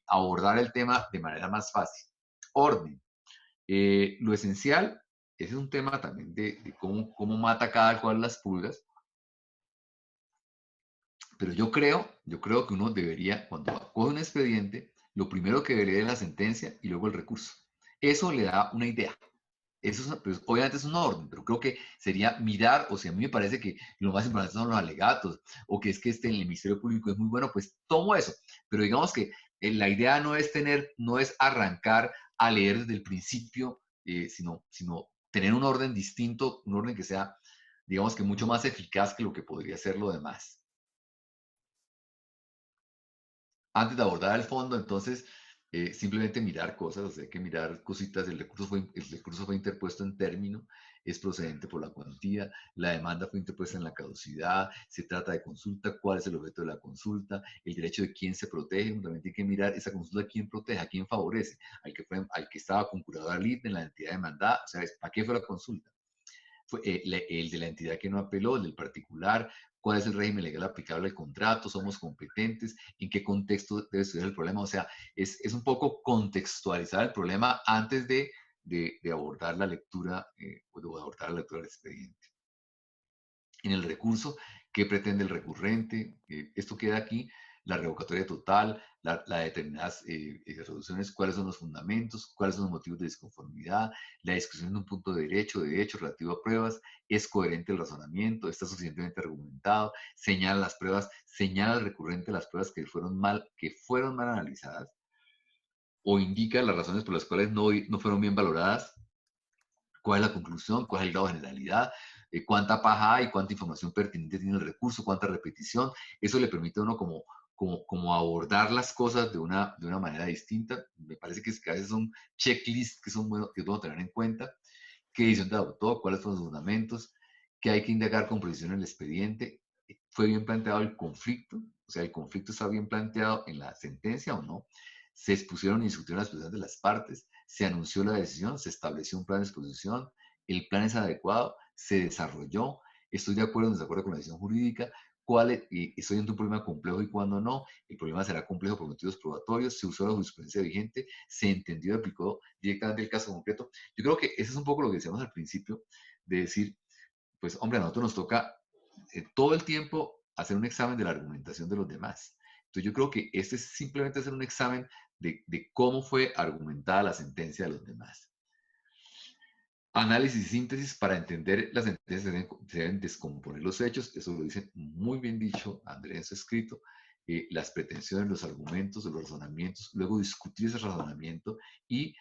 abordar el tema de manera más fácil. Orden. Lo esencial, ese es un tema también de cómo mata cada cual las pulgas. Pero yo creo que uno debería, cuando coge un expediente, lo primero que debería es la sentencia y luego el recurso. Eso le da una idea. Eso es, pues, obviamente es un orden, pero creo que sería mirar, o sea, a mí me parece que lo más importante son los alegatos, o que es que el Ministerio Público es muy bueno, pues tomo eso. Pero digamos que la idea no es arrancar a leer desde el principio, sino tener un orden distinto, un orden que sea, digamos que mucho más eficaz que lo que podría ser lo demás. Antes de abordar el fondo, entonces, simplemente mirar cosas, o sea, hay que mirar cositas, el recurso fue interpuesto en término, es procedente por la cuantía, la demanda fue interpuesta en la caducidad, se trata de consulta, cuál es el objeto de la consulta, el derecho de quién se protege, también hay que mirar esa consulta, quién protege, a quién favorece, al que estaba con curador lid en la entidad demandada, o sea, ¿para qué fue la consulta? Fue el de la entidad que no apeló, el del particular, cuál es el régimen legal aplicable al contrato, somos competentes, en qué contexto debe estudiar el problema. O sea, es un poco contextualizar el problema antes de abordar la lectura o de abordar la lectura del expediente. En el recurso, ¿qué pretende el recurrente? Esto queda aquí, la revocatoria total, la determinadas resoluciones, cuáles son los fundamentos, cuáles son los motivos de disconformidad, la discusión de un punto de hecho relativo a pruebas, es coherente el razonamiento, está suficientemente argumentado, señala las pruebas, señala al recurrente las pruebas que fueron mal analizadas, o indica las razones por las cuales no fueron bien valoradas, cuál es la conclusión, cuál es el grado de generalidad, cuánta paja hay, cuánta información pertinente tiene el recurso, cuánta repetición. Eso le permite a uno como abordar las cosas de una manera distinta. Me parece que a veces son checklists que son buenos, que debo tener en cuenta. ¿Qué decisión de adoptó? ¿Cuáles son los fundamentos? ¿Qué hay que indagar con precisión en el expediente? ¿Fue bien planteado el conflicto? O sea, ¿el conflicto está bien planteado en la sentencia o no? Se expusieron y discutieron las posiciones de las partes, se anunció la decisión, se estableció un plan de exposición, el plan es adecuado, se desarrolló, estoy de acuerdo o desacuerdo con la decisión jurídica, estoy ante un problema complejo y cuando no, el problema será complejo por motivos probatorios, se usó la jurisprudencia vigente, se entendió y aplicó directamente el caso concreto. Yo creo que eso es un poco lo que decíamos al principio, de decir, pues hombre, a nosotros nos toca todo el tiempo hacer un examen de la argumentación de los demás. Entonces yo creo que este es simplemente hacer un examen de cómo fue argumentada la sentencia de los demás. Análisis y síntesis para entender las sentencias se deben descomponer los hechos, eso lo dice muy bien dicho Andrés en su escrito, las pretensiones, los argumentos, los razonamientos, luego discutir ese razonamiento y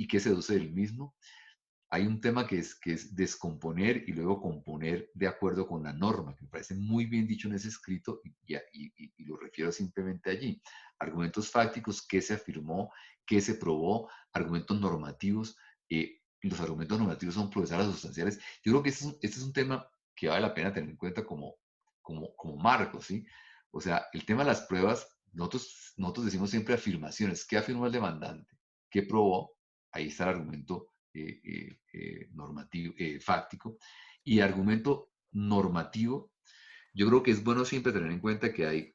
qué se deduce del mismo. Hay un tema que es descomponer y luego componer de acuerdo con la norma, que me parece muy bien dicho en ese escrito y lo refiero simplemente allí. Argumentos fácticos, qué se afirmó, qué se probó, argumentos normativos. Los argumentos normativos son procesales sustanciales. Yo creo que este es un tema que vale la pena tener en cuenta como marco, ¿sí? O sea, el tema de las pruebas, nosotros decimos siempre afirmaciones. ¿Qué afirmó el demandante? ¿Qué probó? Ahí está el argumento normativo, fáctico. Y argumento normativo, yo creo que es bueno siempre tener en cuenta que hay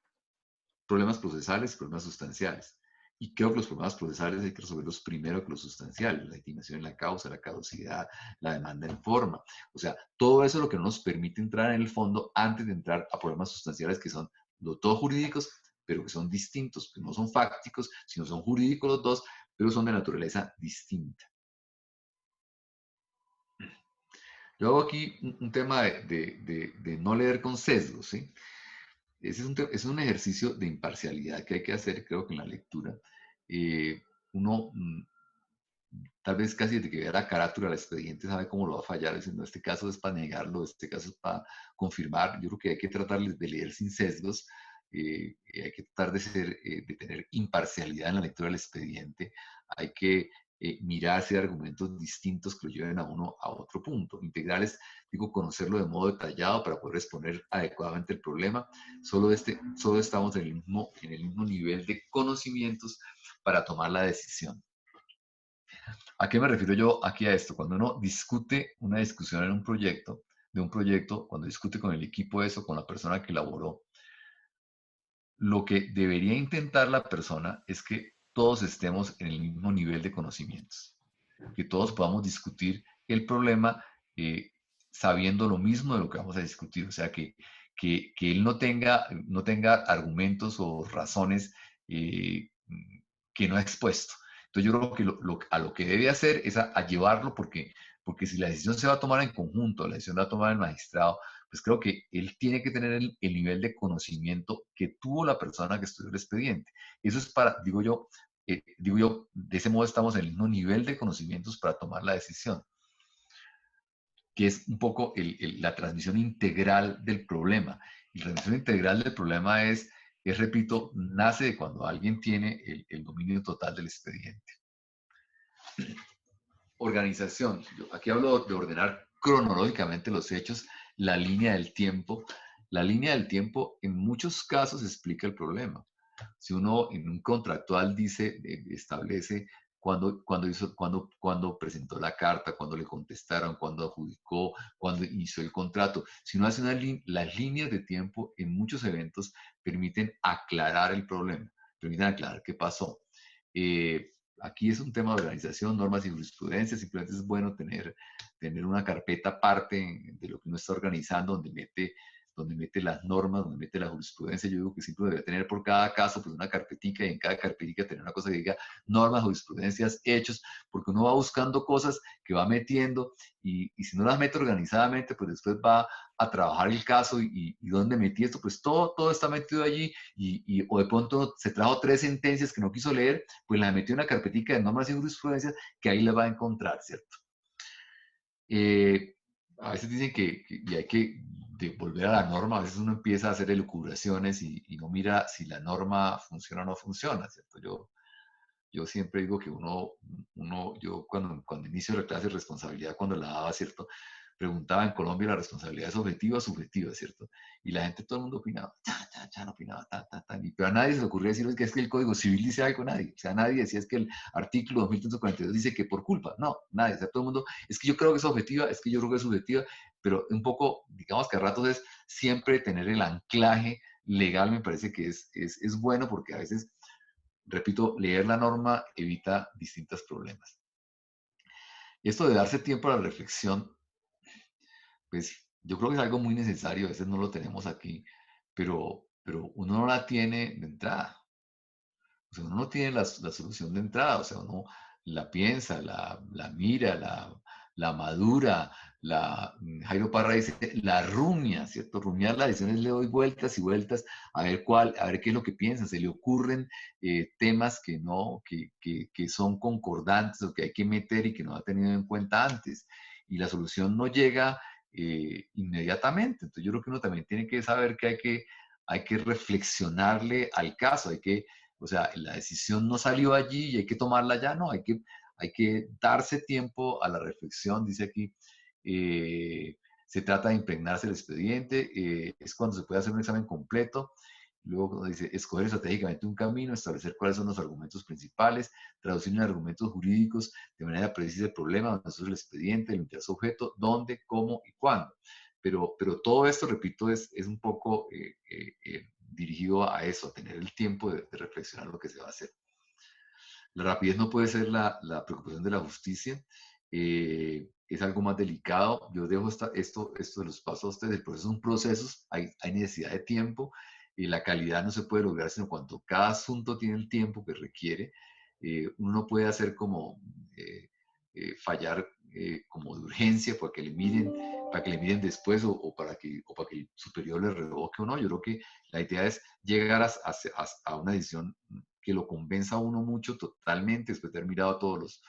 problemas procesales y problemas sustanciales. Y creo que los problemas procesales hay que resolverlos primero que los sustanciales, la intimación en la causa, la caducidad, la demanda en forma. O sea, todo eso es lo que no nos permite entrar en el fondo antes de entrar a problemas sustanciales que son los dos jurídicos, pero que son distintos, que no son fácticos, sino son jurídicos los dos, pero son de naturaleza distinta. Yo hago aquí un tema de no leer con sesgos, ¿sí? Ese es un ejercicio de imparcialidad que hay que hacer, creo que en la lectura. Uno tal vez casi desde que vea la carátula del expediente sabe cómo lo va a fallar, diciendo, este caso es para negarlo, este caso es para confirmar. Yo creo que hay que tratar de leer sin sesgos, hay que tratar de tener imparcialidad en la lectura del expediente, hay que mirar si hay argumentos distintos que lo lleven a uno a otro punto. Integrales, digo, conocerlo de modo detallado para poder exponer adecuadamente el problema. Solo estamos en el mismo nivel de conocimientos para tomar la decisión. ¿A qué me refiero yo aquí a esto? Cuando uno discute una discusión en un proyecto, cuando discute con el equipo eso, con la persona que elaboró, lo que debería intentar la persona es que todos estemos en el mismo nivel de conocimientos, que todos podamos discutir el problema sabiendo lo mismo de lo que vamos a discutir, o sea, que él no tenga argumentos o razones que no ha expuesto. Entonces yo creo que a lo que debe hacer es a llevarlo porque si la decisión se va a tomar en conjunto, la decisión la va a tomar el magistrado, pues creo que él tiene que tener el nivel de conocimiento que tuvo la persona que estudió el expediente. Eso es digo yo, de ese modo estamos en el mismo nivel de conocimientos para tomar la decisión, que es un poco la transmisión integral del problema. Y la transmisión integral del problema repito, nace de cuando alguien tiene el dominio total del expediente. Organización. Yo aquí hablo de ordenar cronológicamente los hechos, la línea del tiempo. La línea del tiempo en muchos casos explica el problema. Si uno en un contractual establece cuando presentó la carta, cuando le contestaron, cuando adjudicó, cuando hizo el contrato. Si uno hace las líneas de tiempo en muchos eventos permiten aclarar el problema, permiten aclarar qué pasó. Aquí es un tema de organización, normas y jurisprudencia. Simplemente es bueno tener una carpeta aparte de lo que uno está organizando, donde mete las normas, donde mete la jurisprudencia. Yo digo que siempre debe tener por cada caso pues una carpetica, y en cada carpetica tener una cosa que diga normas, jurisprudencias, hechos, porque uno va buscando cosas que va metiendo y si no las mete organizadamente, pues después va a trabajar el caso y dónde metí esto, pues todo está metido allí o de pronto se trajo 3 sentencias que no quiso leer, pues las metió en una carpetica de normas y jurisprudencias que ahí las va a encontrar, ¿cierto? A veces dicen y hay que volver a la norma, a veces uno empieza a hacer elucubraciones y no mira si la norma funciona o no funciona, ¿cierto? Yo siempre digo que yo cuando inicio la clase de responsabilidad, cuando la daba, ¿cierto? Preguntaba en Colombia la responsabilidad es objetiva o subjetiva, ¿cierto? Y la gente, todo el mundo opinaba, no opinaba, pero a nadie se le ocurrió decir que es que el Código Civil dice algo, nadie. O sea, nadie decía es que el artículo 2342 dice que por culpa, no, nadie. O sea, todo el mundo, es que yo creo que es objetiva, es que yo creo que es subjetiva, pero un poco, digamos que a ratos es siempre tener el anclaje legal, me parece que es bueno porque a veces, repito, leer la norma evita distintos problemas. Esto de darse tiempo a la reflexión, pues yo creo que es algo muy necesario, a veces no lo tenemos aquí, pero uno no la tiene de entrada. O sea, uno no tiene la solución de entrada, o sea, uno la piensa, la mira, la madura, Jairo Parra dice, la rumia, ¿cierto? Rumiar la decisión es le doy vueltas y vueltas a ver qué es lo que piensa, se le ocurren temas que son concordantes o que hay que meter y que no ha tenido en cuenta antes. Y la solución no llega inmediatamente. Entonces yo creo que uno también tiene que saber que hay que reflexionarle al caso, o sea, la decisión no salió allí y hay que tomarla ya, no, hay que darse tiempo a la reflexión, dice aquí, se trata de impregnarse el expediente, es cuando se puede hacer un examen completo Luego cuando dice escoger estratégicamente un camino, establecer cuáles son los argumentos principales, traducir en argumentos jurídicos de manera precisa el problema, donde es el expediente, el interés objeto, dónde, cómo y cuándo. Pero todo esto, repito, es un poco dirigido a eso, a tener el tiempo de reflexionar lo que se va a hacer. La rapidez no puede ser la preocupación de la justicia, es algo más delicado. Yo dejo esto de los pasos a ustedes. El proceso son procesos, hay necesidad de tiempo, y la calidad no se puede lograr sino cuando cada asunto tiene el tiempo que requiere. Uno no puede hacer como fallar como de urgencia para que le miren después o para que el superior le revoque o no. Yo creo que la idea es llegar a una decisión que lo convenza a uno mucho totalmente después de haber mirado todos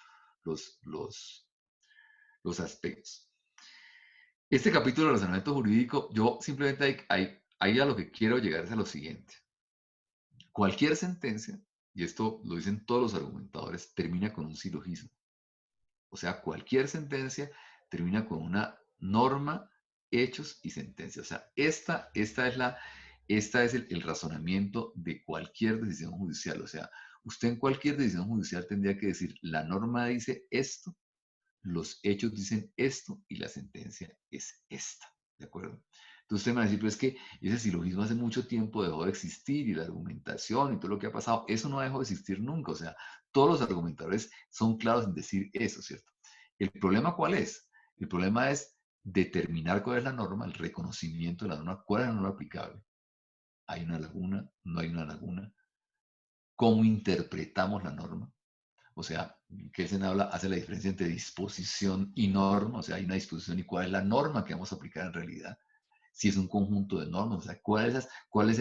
los aspectos. Este capítulo de razonamiento jurídico, yo simplemente ahí a lo que quiero llegar es a lo siguiente. Cualquier sentencia, y esto lo dicen todos los argumentadores, termina con un silogismo. O sea, cualquier sentencia termina con una norma, hechos y sentencia. O sea, esta es el razonamiento de cualquier decisión judicial. O sea, usted en cualquier decisión judicial tendría que decir, la norma dice esto, los hechos dicen esto y la sentencia es esta. ¿De acuerdo? Entonces usted me va a decir, pero es que ese silogismo hace mucho tiempo dejó de existir y la argumentación y todo lo que ha pasado, eso no dejó de existir nunca. O sea, todos los argumentadores son claros en decir eso, ¿cierto? ¿El problema cuál es? El problema es determinar cuál es la norma, el reconocimiento de la norma, cuál es la norma aplicable. ¿Hay una laguna? ¿No hay una laguna? ¿Cómo interpretamos la norma? O sea, Kelsen hace la diferencia entre disposición y norma, o sea, hay una disposición y cuál es la norma que vamos a aplicar en realidad. Si es un conjunto de normas, o sea, cuál es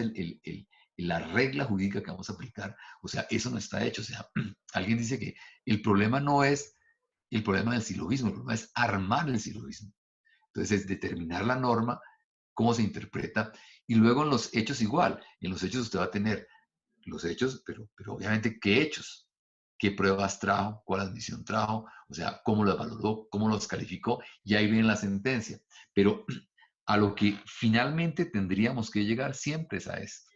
la regla jurídica que vamos a aplicar. O sea, eso no está hecho. O sea, alguien dice que el problema no es el problema del silogismo, el problema es armar el silogismo. Entonces, es determinar la norma, cómo se interpreta, y luego en los hechos igual. En los hechos usted va a tener los hechos, pero obviamente, ¿qué hechos? ¿Qué pruebas trajo? ¿Cuál admisión trajo? O sea, ¿cómo los valoró? ¿Cómo los calificó? Y ahí viene la sentencia. Pero a lo que finalmente tendríamos que llegar siempre es a esto.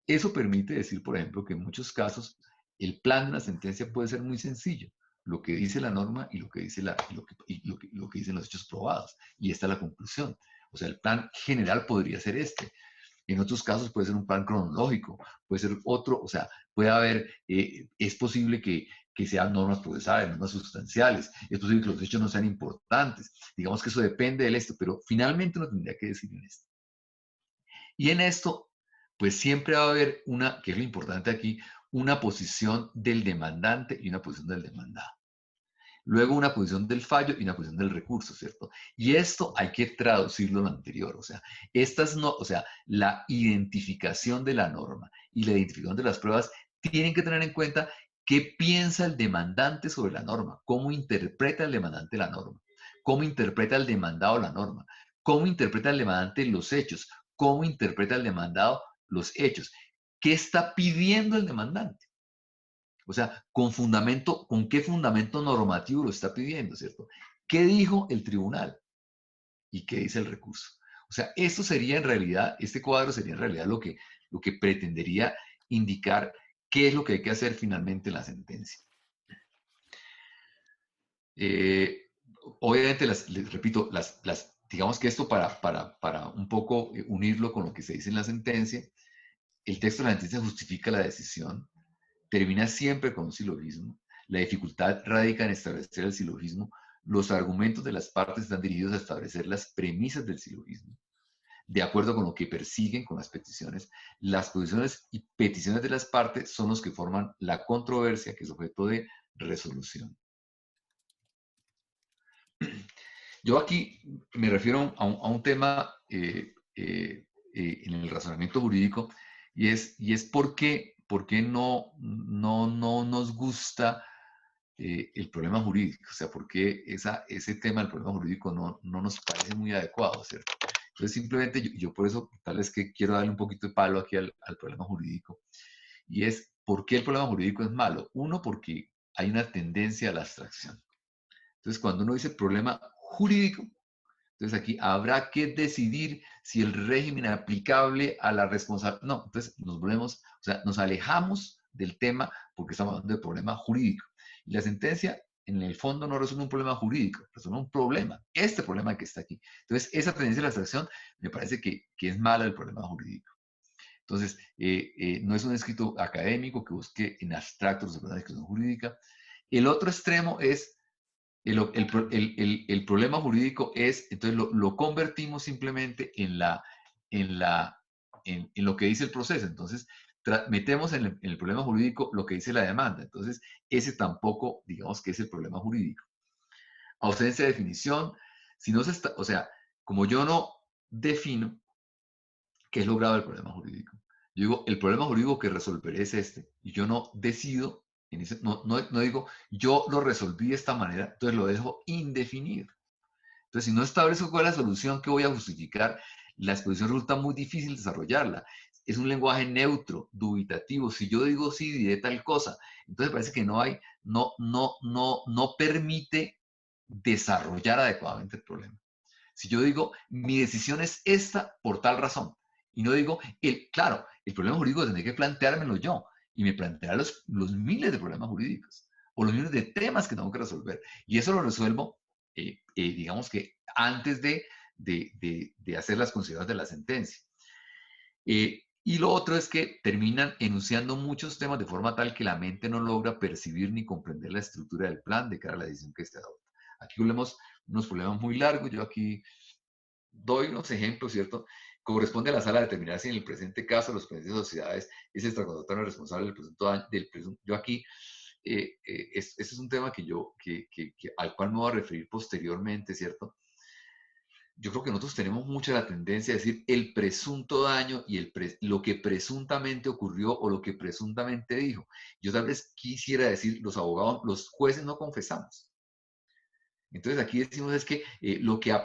Eso permite decir, por ejemplo, que en muchos casos el plan de una sentencia puede ser muy sencillo. Lo que dice la norma y lo que dicen los hechos probados. Y esta es la conclusión. O sea, el plan general podría ser este. En otros casos puede ser un plan cronológico, puede ser otro, o sea, puede haber, es posible que sean normas procesales, normas sustanciales, es posible que los hechos no sean importantes. Digamos que eso depende del esto, pero finalmente uno tendría que decir en esto. Y en esto, pues siempre va a haber una, que es lo importante aquí, una posición del demandante y una posición del demandado. Luego una posición del fallo y una posición del recurso, ¿cierto? Y esto hay que traducirlo a lo anterior, o sea, la identificación de la norma y la identificación de las pruebas tienen que tener en cuenta qué piensa el demandante sobre la norma, cómo interpreta el demandante la norma, cómo interpreta el demandado la norma, cómo interpreta el demandante los hechos, cómo interpreta el demandado los hechos, qué está pidiendo el demandante. O sea, ¿con qué fundamento normativo lo está pidiendo, cierto? ¿Qué dijo el tribunal? ¿Y qué dice el recurso? O sea, esto sería en realidad, este cuadro sería en realidad lo que pretendería indicar qué es lo que hay que hacer finalmente en la sentencia. Obviamente, les repito, digamos que esto para un poco unirlo con lo que se dice en la sentencia, el texto de la sentencia justifica la decisión, termina siempre con un silogismo. La dificultad radica en establecer el silogismo. Los argumentos de las partes están dirigidos a establecer las premisas del silogismo, de acuerdo con lo que persiguen con las peticiones. Las posiciones y peticiones de las partes son los que forman la controversia, que es objeto de resolución. Yo aquí me refiero a un tema en el razonamiento jurídico, y es por qué no nos gusta el problema jurídico. O sea, por qué ese tema del problema jurídico no nos parece muy adecuado, ¿cierto? Entonces, simplemente yo por eso tal vez que quiero darle un poquito de palo aquí al problema jurídico, y es ¿por qué el problema jurídico es malo? Uno, porque hay una tendencia a la abstracción. Entonces, cuando uno dice problema jurídico, Entonces aquí habrá que decidir si el régimen aplicable a la responsabilidad... No, entonces nos volvemos, o sea, nos alejamos del tema porque estamos hablando de problema jurídico. Y la sentencia, en el fondo, no resuelve un problema jurídico, resuelve un problema, este problema que está aquí. Entonces, esa tendencia de la abstracción me parece que es mala del problema jurídico. Entonces, no es un escrito académico que busque en abstracto los problemas de discusión jurídica. El otro extremo es el problema jurídico es, entonces lo convertimos simplemente en lo que dice el proceso. Entonces, metemos en el problema jurídico lo que dice la demanda. Entonces, ese tampoco, digamos que es el problema jurídico. Ausencia de definición, si no se está, o sea, como yo no defino qué es lo grave del problema jurídico. Yo digo, el problema jurídico que resolveré es este, y yo no decido, no digo, yo lo resolví de esta manera, entonces lo dejo indefinido. Entonces, si no establezco cuál es la solución que voy a justificar, la exposición resulta muy difícil desarrollarla. Es un lenguaje neutro, dubitativo. Si yo digo sí, diré tal cosa. Entonces parece que no permite desarrollar adecuadamente el problema. Si yo digo, mi decisión es esta por tal razón, y no digo, claro, el problema jurídico tendré que planteármelo yo, y me plantearé los miles de problemas jurídicos, o los miles de temas que tengo que resolver, y eso lo resuelvo, digamos que antes de hacer las consideraciones de la sentencia. Y lo otro es que terminan enunciando muchos temas de forma tal que la mente no logra percibir ni comprender la estructura del plan de cara a la decisión que se adopta. Aquí vemos unos problemas muy largos. Yo aquí doy unos ejemplos, ¿cierto? Corresponde a la sala determinar si en el presente caso los presentes sociedades es extracontractual responsable del presunto. Yo aquí, este es un tema al cual me voy a referir posteriormente, ¿cierto? Yo creo que nosotros tenemos mucha la tendencia a decir el presunto daño y lo que presuntamente ocurrió o lo que presuntamente dijo. Yo tal vez quisiera decir, los abogados, los jueces no confesamos. Entonces aquí decimos es que lo que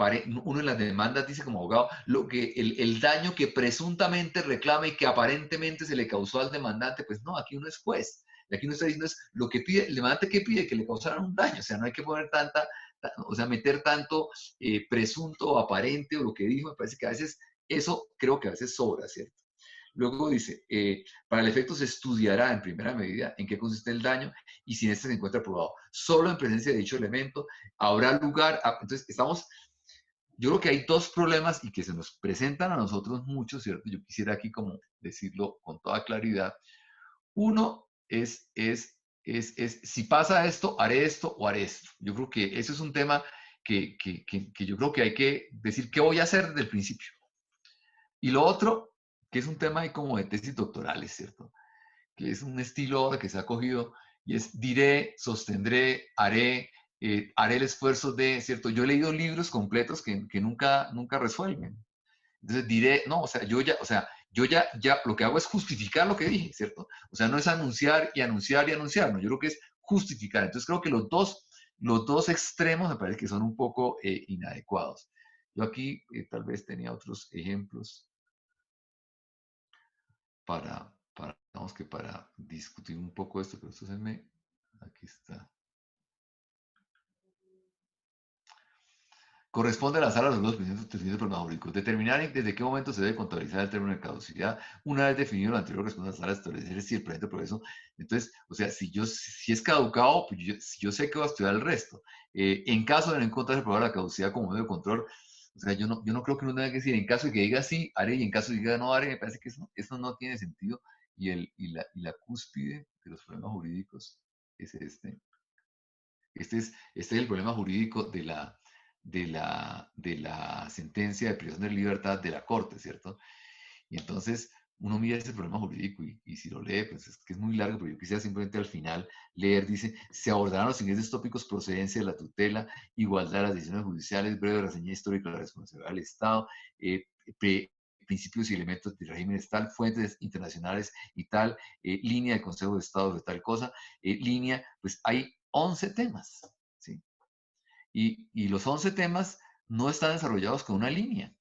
uno en las demandas dice como abogado, el daño que presuntamente reclama y que aparentemente se le causó al demandante, pues no, aquí uno es juez. Y aquí uno está diciendo es lo que pide, el demandante que pide que le causaran un daño. O sea, no hay que poner meter tanto presunto o aparente o lo que dijo. Me parece que a veces eso creo que a veces sobra, ¿cierto? Luego dice, para el efecto se estudiará en primera medida en qué consiste el daño y si este se encuentra probado. Solo en presencia de dicho elemento habrá lugar entonces yo creo que hay dos problemas y que se nos presentan a nosotros mucho, ¿cierto? Yo quisiera aquí como decirlo con toda claridad. Uno es si pasa esto, haré esto o haré esto. Yo creo que eso es un tema que yo creo que hay que decir qué voy a hacer desde el principio. Y lo otro, que es un tema ahí como de tesis doctorales, ¿cierto? Que es un estilo ahora que se ha cogido y es diré, sostendré, haré el esfuerzo de, ¿cierto? Yo he leído libros completos que nunca resuelven. Entonces diré, no, o sea, yo ya lo que hago es justificar lo que dije, ¿cierto? O sea, no es anunciar y anunciar y anunciar, no, yo creo que es justificar. Entonces creo que los dos extremos me parece que son un poco inadecuados. Yo aquí tal vez tenía otros ejemplos para discutir un poco esto, pero esto aquí está. Corresponde a la sala de los definidos por jurídicos. Determinar desde qué momento se debe contabilizar el término de caducidad. Una vez definido lo anterior, corresponde a la sala de establecer si el presente progreso. Entonces, o sea, si es caducado, pues yo sé que voy a estudiar el resto. En caso de no encontrarse probada la caducidad como medio de control, o sea, yo no creo que uno tenga que decir, en caso de que diga sí, haré, y en caso de que diga no haré, me parece que eso no tiene sentido. Y la cúspide de los problemas jurídicos es este. Este es el problema jurídico de la sentencia de privación de libertad de la Corte, ¿cierto? Y entonces uno mira ese problema jurídico y si lo lee, pues es que es muy largo, pero yo quisiera simplemente al final leer, dice, se abordarán los siguientes tópicos: procedencia de la tutela, igualdad de las decisiones judiciales, breve reseña histórica de la responsabilidad del Estado, principios y elementos del régimen tal, fuentes internacionales y tal, línea del Consejo de Estado de tal cosa, pues hay 11 temas, ¿sí? Y los 11 temas no están desarrollados con una línea.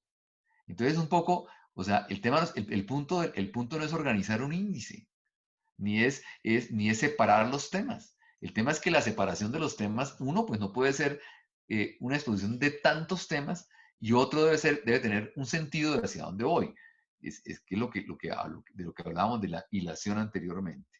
Entonces, un poco, o sea, el punto no es organizar un índice, ni es separar los temas. El tema es que la separación de los temas, uno, pues no puede ser una exposición de tantos temas Y otro debe tener un sentido de hacia dónde voy. Es que lo que hablo, de lo que hablábamos de la hilación anteriormente.